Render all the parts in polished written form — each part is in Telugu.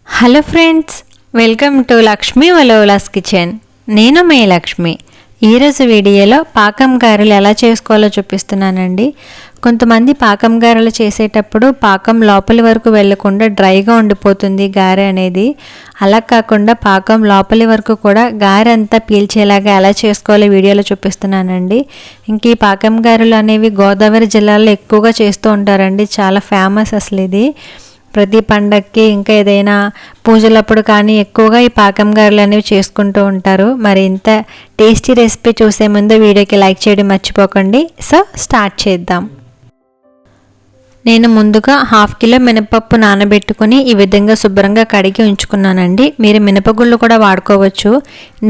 Hello friends, welcome to Lakshmi వలోలాస్ కిచెన్. నేను మీ లక్ష్మి. ఈరోజు వీడియోలో పాకం గారెలు ఎలా చేసుకోవాలో చూపిస్తున్నానండి. కొంతమంది పాకం గారెలు చేసేటప్పుడు పాకం లోపలి వరకు వెళ్లకుండా డ్రైగా ఉండిపోతుంది గారె అనేది. అలా కాకుండా పాకం లోపలి వరకు కూడా గారె అంతా పీల్చేలాగా ఎలా చేసుకోవాలో వీడియోలో చూపిస్తున్నానండి. ఇంక ఈ పాకం గారెలు అనేవి గోదావరి జిల్లాలో ఎక్కువగా చేస్తూ ఉంటారండి. చాలా ఫేమస్ అసలు ఇది. ప్రతి పండగకి ఇంకా ఏదైనా పూజలప్పుడు కానీ ఎక్కువగా ఈ పాకం గారెలు అనేవి చేసుకుంటూ ఉంటారు. మరి ఇంత టేస్టీ రెసిపీ చూసే ముందు వీడియోకి లైక్ చేయడం మర్చిపోకండి. సో స్టార్ట్ చేద్దాం. నేను ముందుగా 1/2 కిలో మినపప్పు నానబెట్టుకుని ఈ విధంగా శుభ్రంగా కడిగి ఉంచుకున్నానండి. మీరు మినపగుళ్ళు కూడా వాడుకోవచ్చు.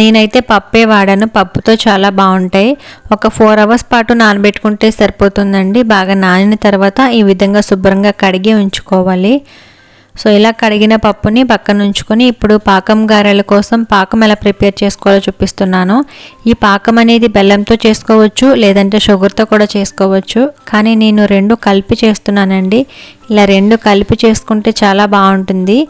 నేనైతే పప్పే వాడాను. పప్పుతో చాలా బాగుంటాయి. ఒక 4 అవర్స్ పాటు నానబెట్టుకుంటే సరిపోతుందండి. బాగా నానిన తర్వాత ఈ విధంగా శుభ్రంగా కడిగి ఉంచుకోవాలి. సో ఇలా కడిగిన పప్పుని పక్కన ఉంచుకొని ఇప్పుడు పాకం గారెల కోసం పాకం ఎలా ప్రిపేర్ చేసుకోవాలో చూపిస్తున్నాను. ఈ పాకం అనేది బెల్లంతో చేసుకోవచ్చు, లేదంటే షుగర్తో కూడా చేసుకోవచ్చు. కానీ నేను 2 కలిపి చేస్తున్నానండి. ఇలా 2 కలిపి చేసుకుంటే చాలా బాగుంటుంది.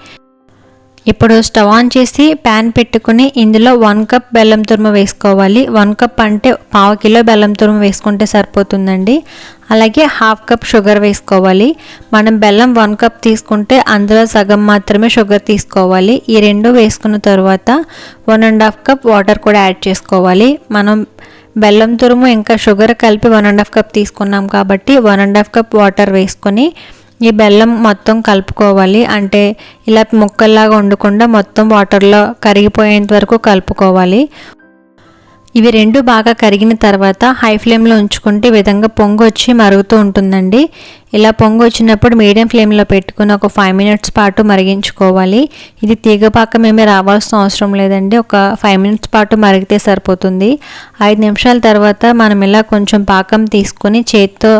ఇప్పుడు స్టవ్ ఆన్ చేసి ప్యాన్ పెట్టుకుని ఇందులో 1 కప్ బెల్లం తురుము వేసుకోవాలి. 1 కప్ అంటే 1/2 కిలో బెల్లం తురుము వేసుకుంటే సరిపోతుందండి. అలాగే 1/2 కప్ షుగర్ వేసుకోవాలి. మనం బెల్లం 1 కప్ తీసుకుంటే అందులో సగం మాత్రమే షుగర్ తీసుకోవాలి. ఈ 2 వేసుకున్న తర్వాత 1.5 కప్ వాటర్ కూడా యాడ్ చేసుకోవాలి. మనం బెల్లం తురుము ఇంకా షుగర్ కలిపి 1.5 కప్ తీసుకున్నాం కాబట్టి 1.5 కప్ వాటర్ వేసుకొని ఈ బెల్లం మొత్తం కలుపుకోవాలి. అంటే ఇలా ముక్కల్లాగా ఉండకుండా మొత్తం వాటర్లో కరిగిపోయేంత వరకు కలుపుకోవాలి. ఇవి 2 బాగా కరిగిన తర్వాత హై ఫ్లేమ్లో ఉంచుకుంటే ఈ విధంగా పొంగు వచ్చి మరుగుతూ ఉంటుందండి. ఇలా పొంగు వచ్చినప్పుడు మీడియం ఫ్లేమ్లో పెట్టుకుని ఒక 5 మినిట్స్ పాటు మరిగించుకోవాలి. ఇది తీగ పాకం ఏమీ రావాల్సిన అవసరం లేదండి. ఒక 5 మినిట్స్ పాటు మరిగితే సరిపోతుంది. 5 నిమిషాల తర్వాత మనం ఇలా కొంచెం పాకం తీసుకుని చేతితో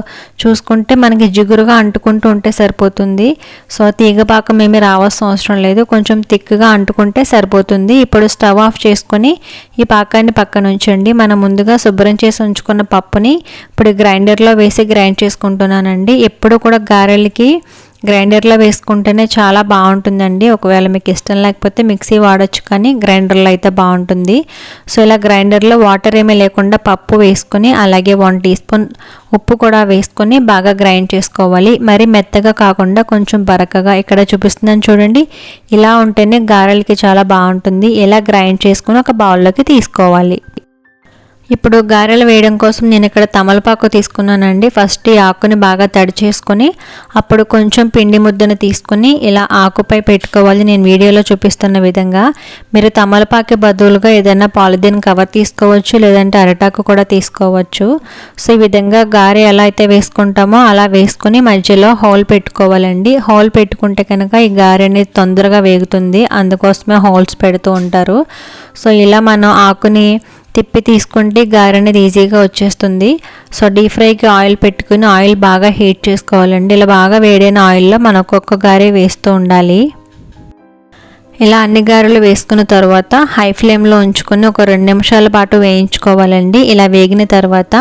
చూసుకుంటే మనకి జిగురుగా అంటుకుంటూ ఉంటే సరిపోతుంది. సో తీగ పాకం ఏమీ రావాల్సిన అవసరం లేదు. కొంచెం థిక్గా అంటుకుంటే సరిపోతుంది. ఇప్పుడు స్టవ్ ఆఫ్ చేసుకొని ఈ పాకాన్ని పక్కన ఉంచండి. మనం ముందుగా శుభ్రం చేసి ఉంచుకున్న పప్పుని ఇప్పుడు గ్రైండర్లో వేసి గ్రైండ్ చేసుకుంటున్నానండి. ఎప్పుడు కూడా గారెలకి గ్రైండర్లో వేసుకుంటేనే చాలా బాగుంటుందండి. ఒకవేళ మీకు ఇష్టం లేకపోతే మిక్సీ వాడచ్చు, కానీ గ్రైండర్లో అయితే బాగుంటుంది. సో ఇలా గ్రైండర్లో వాటర్ ఏమీ లేకుండా పప్పు వేసుకొని అలాగే 1 టీ స్పూన్ ఉప్పు కూడా వేసుకొని బాగా గ్రైండ్ చేసుకోవాలి. మరి మెత్తగా కాకుండా కొంచెం బరకగా ఇక్కడ చూపిస్తున్నాను చూడండి. ఇలా ఉంటేనే గారెలకి చాలా బాగుంటుంది. ఇలా గ్రైండ్ చేసుకొని ఒక బౌల్లోకి తీసుకోవాలి. ఇప్పుడు గారెలు వేయడం కోసం నేను ఇక్కడ తమలపాకు తీసుకున్నానండి. ఫస్ట్ ఈ ఆకుని బాగా తడి చేసుకొని అప్పుడు కొంచెం పిండి ముద్దను తీసుకొని ఇలా ఆకుపై పెట్టుకోవాలి. నేను వీడియోలో చూపిస్తున్న విధంగా. మీరు తమలపాకు బదులుగా ఏదైనా పాలిథిన్ కవర్ తీసుకోవచ్చు, లేదంటే అరటాకు కూడా తీసుకోవచ్చు. సో ఈ విధంగా గారె ఎలా అయితే వేసుకుంటామో అలా వేసుకొని మధ్యలో హోల్ పెట్టుకోవాలండి. హోల్ పెట్టుకుంటే కనుక ఈ గారె అనేది తొందరగా వేగుతుంది. అందుకోసమే హోల్స్ పెడుతూ ఉంటారు. సో ఇలా మనం ఆకుని తిప్పి తీసుకుంటే గారె అనేది ఈజీగా వచ్చేస్తుంది. సో డీప్ ఫ్రైకి ఆయిల్ పెట్టుకుని ఆయిల్ బాగా హీట్ చేసుకోవాలండి. ఇలా బాగా వేడైన ఆయిల్లో మనం ఒక్కొక్క గారె వేస్తూ ఉండాలి. ఇలా అన్ని గారెలు వేసుకున్న తర్వాత హై ఫ్లేమ్లో ఉంచుకొని ఒక 2 నిమిషాల పాటు వేయించుకోవాలండి. ఇలా వేగిన తర్వాత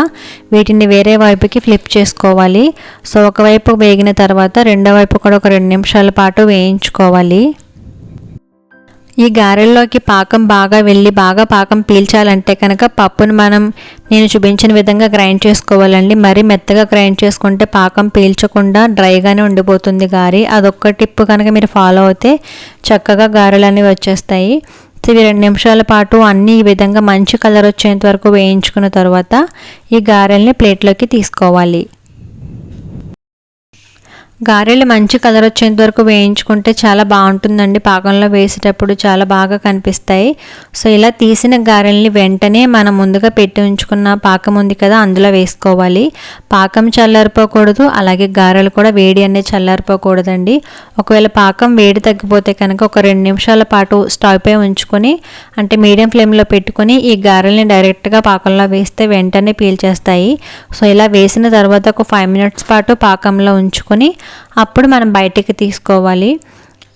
వీటిని వేరే వైపుకి ఫ్లిప్ చేసుకోవాలి. సో ఒకవైపు వేగిన తర్వాత రెండో వైపు కూడా ఒక 2 నిమిషాల పాటు వేయించుకోవాలి. ఈ గారెల్లోకి పాకం బాగా వెళ్ళి బాగా పాకం పీల్చాలంటే కనుక పప్పును నేను చూపించిన విధంగా గ్రైండ్ చేసుకోవాలండి. మరీ మెత్తగా గ్రైండ్ చేసుకుంటే పాకం పీల్చకుండా డ్రైగానే ఉండిపోతుంది గారె. అదొక్క టిప్ కనుక మీరు ఫాలో అవుతే చక్కగా గారెలు అనేవి వచ్చేస్తాయి. ఇవి 2 నిమిషాల పాటు అన్నీ ఈ విధంగా మంచి కలర్ వచ్చేంత వరకు వేయించుకున్న తర్వాత ఈ గారెల్ని ప్లేట్లోకి తీసుకోవాలి. గారెలు మంచి కలర్ వచ్చేంత వరకు వేయించుకుంటే చాలా బాగుంటుందండి. పాకంలో వేసేటప్పుడు చాలా బాగా కనిపిస్తాయి. సో ఇలా తీసిన గారెల్ని వెంటనే మనం ముందుగా పెట్టి ఉంచుకున్న పాకం ఉంది కదా, అందులో వేసుకోవాలి. పాకం చల్లారిపోకూడదు, అలాగే గారెలు కూడా వేడి అనేది చల్లారిపోకూడదండి. ఒకవేళ పాకం వేడి తగ్గిపోతే కనుక ఒక 2 నిమిషాల పాటు స్టవ్ పై ఉంచుకొని అంటే మీడియం ఫ్లేమ్లో పెట్టుకొని ఈ గారెల్ని డైరెక్ట్గా పాకంలో వేస్తే వెంటనే పీల్చేస్తాయి. సో ఇలా వేసిన తర్వాత ఒక 5 మినిట్స్ పాటు పాకంలో ఉంచుకొని అప్పుడు మనం బయటికి తీసుకోవాలి.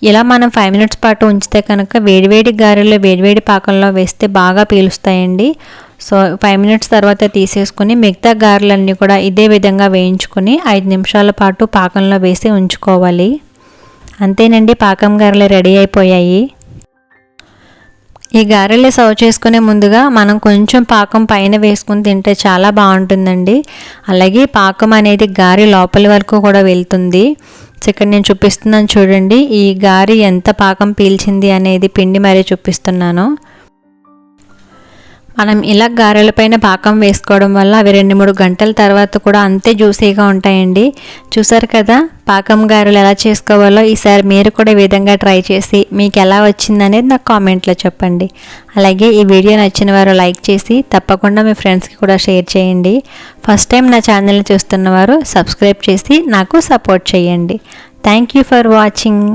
ఇలా మనం 5 మినిట్స్ పాటు ఉంచితే కనుక వేడివేడి గారెలు వేడివేడి పాకంలో వేస్తే బాగా పీలుస్తాయండి. సో 5 మినిట్స్ తర్వాత తీసేసుకుని మిగతా గారెలన్నీ కూడా ఇదే విధంగా వేయించుకొని 5 నిమిషాల పాటు పాకంలో వేసి ఉంచుకోవాలి. అంతేనండి, పాకం గారెలు రెడీ అయిపోయాయి. ఈ గారెలు సర్వ్ చేసుకునే ముందుగా మనం కొంచెం పాకం పైన వేసుకుని తింటే చాలా బాగుంటుందండి. అలాగే పాకం అనేది గారె లోపల వరకు కూడా వెళ్తుంది. సో ఇక్కడ నేను చూపిస్తున్నాను చూడండి, ఈ గారె ఎంత పాకం పీల్చింది అనేది పిండి మరీ చూపిస్తున్నాను. మనం ఇలా గారెల పైన పాకం వేసుకోవడం వల్ల అవి 2-3 గంటల తర్వాత కూడా అంతే జ్యూసీగా ఉంటాయండి. చూసారు కదా పాకం గారెలు ఎలా చేసుకోవాలో. ఈసారి మీరు కూడా ఈ విధంగా ట్రై చేసి మీకు ఎలా వచ్చిందనేది నాకు కామెంట్లో చెప్పండి. అలాగే ఈ వీడియో నచ్చిన వారు లైక్ చేసి తప్పకుండా మీ ఫ్రెండ్స్కి కూడా షేర్ చేయండి. ఫస్ట్ టైం నా ఛానల్ని చూస్తున్నవారు సబ్స్క్రైబ్ చేసి నాకు సపోర్ట్ చేయండి. Thank you for watching.